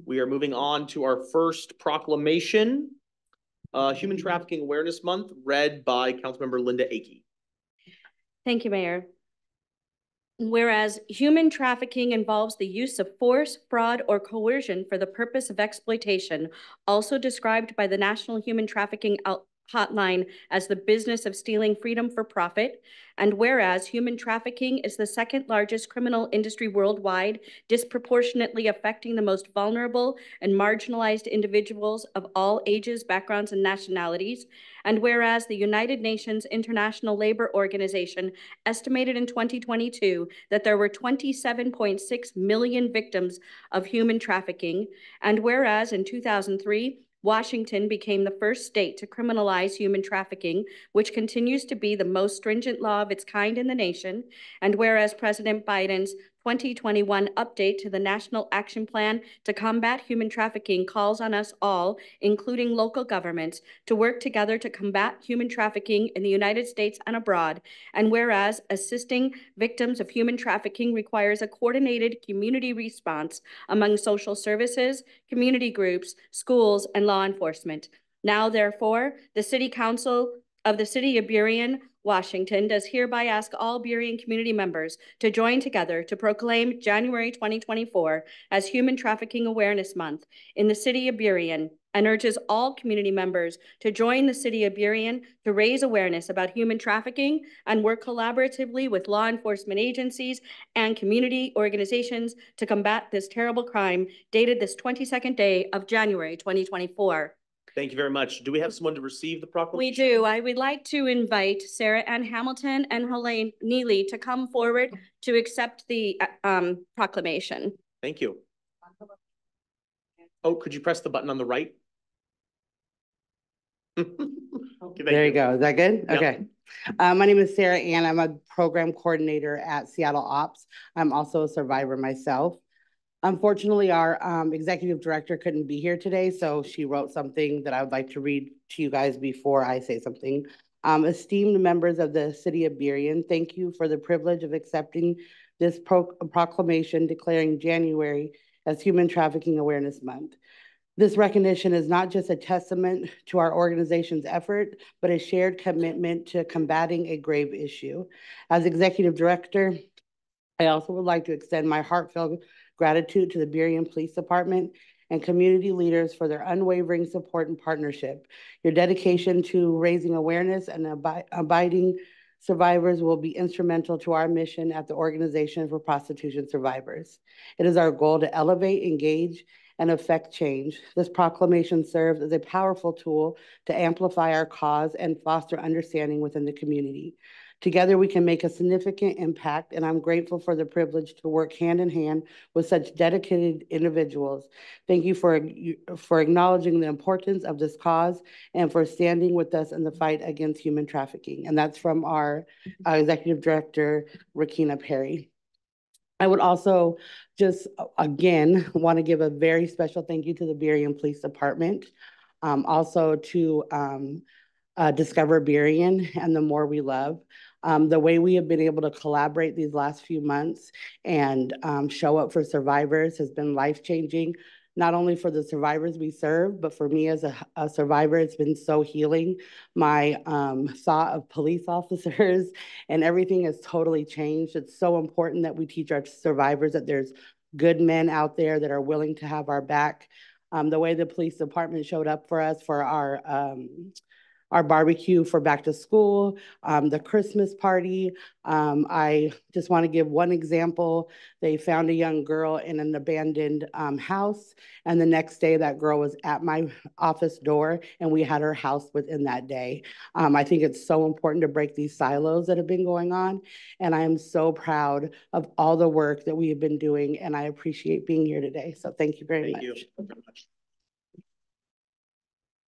We are moving on to our first proclamation, Human Trafficking Awareness Month, read by Councilmember Linda Akey. Thank you, Mayor. Whereas human trafficking involves the use of force, fraud, or coercion for the purpose of exploitation, also described by the National Human Trafficking Hotline as the business of stealing freedom for profit, and whereas human trafficking is the second largest criminal industry worldwide, disproportionately affecting the most vulnerable and marginalized individuals of all ages, backgrounds, and nationalities, and whereas the United Nations International Labor Organization estimated in 2022 that there were 27.6 million victims of human trafficking, and whereas in 2003, Washington became the first state to criminalize human trafficking, which continues to be the most stringent law of its kind in the nation. And whereas President Biden's 2021 update to the National Action Plan to combat human trafficking calls on us all, including local governments, to work together to combat human trafficking in the United States and abroad. And whereas assisting victims of human trafficking requires a coordinated community response among social services, community groups, schools, and law enforcement. Now, therefore, the City Council of the City of Burien, Washington, does hereby ask all Burien community members to join together to proclaim January 2024 as Human Trafficking Awareness Month in the City of Burien, and urges all community members to join the City of Burien to raise awareness about human trafficking and work collaboratively with law enforcement agencies and community organizations to combat this terrible crime, dated this 22nd day of January 2024. Thank you very much. Do we have someone to receive the proclamation? We do. I would like to invite SarahAnn Hamilton and Helene Neely to come forward to accept the proclamation. Thank you. Oh, could you press the button on the right? There you go. Is that good? Yeah. Okay. My name is SarahAnn. I'm a program coordinator at Seattle Ops. I'm also a survivor myself. Unfortunately, our executive director couldn't be here today, so she wrote something that I would like to read to you guys before I say something. Esteemed members of the City of Burien, thank you for the privilege of accepting this proclamation declaring January as Human Trafficking Awareness Month. This recognition is not just a testament to our organization's effort, but a shared commitment to combating a grave issue. As executive director, I also would like to extend my heartfelt gratitude to the Burien Police Department and community leaders for their unwavering support and partnership. Your dedication to raising awareness and abiding survivors will be instrumental to our mission at the Organization for Prostitution Survivors. It is our goal to elevate, engage, and affect change. This proclamation serves as a powerful tool to amplify our cause and foster understanding within the community. Together, we can make a significant impact, and I'm grateful for the privilege to work hand in hand with such dedicated individuals. Thank you for acknowledging the importance of this cause and for standing with us in the fight against human trafficking. And that's from our Executive Director, Rakina Perry. I would also just, again, want to give a very special thank you to the Burien Police Department, also to Discover Burien and The More We Love. The way we have been able to collaborate these last few months and show up for survivors has been life-changing, not only for the survivors we serve, but for me as a survivor, it's been so healing. My thought of police officers and everything has totally changed. It's so important that we teach our survivors that there's good men out there that are willing to have our back. The way the police department showed up for us for our barbecue for back to school, the Christmas party. I just want to give one example. They found a young girl in an abandoned house, and the next day that girl was at my office door, and we had her house within that day. I think it's so important to break these silos that have been going on, and I am so proud of all the work that we have been doing, and I appreciate being here today. So thank you very much. Thank you very much.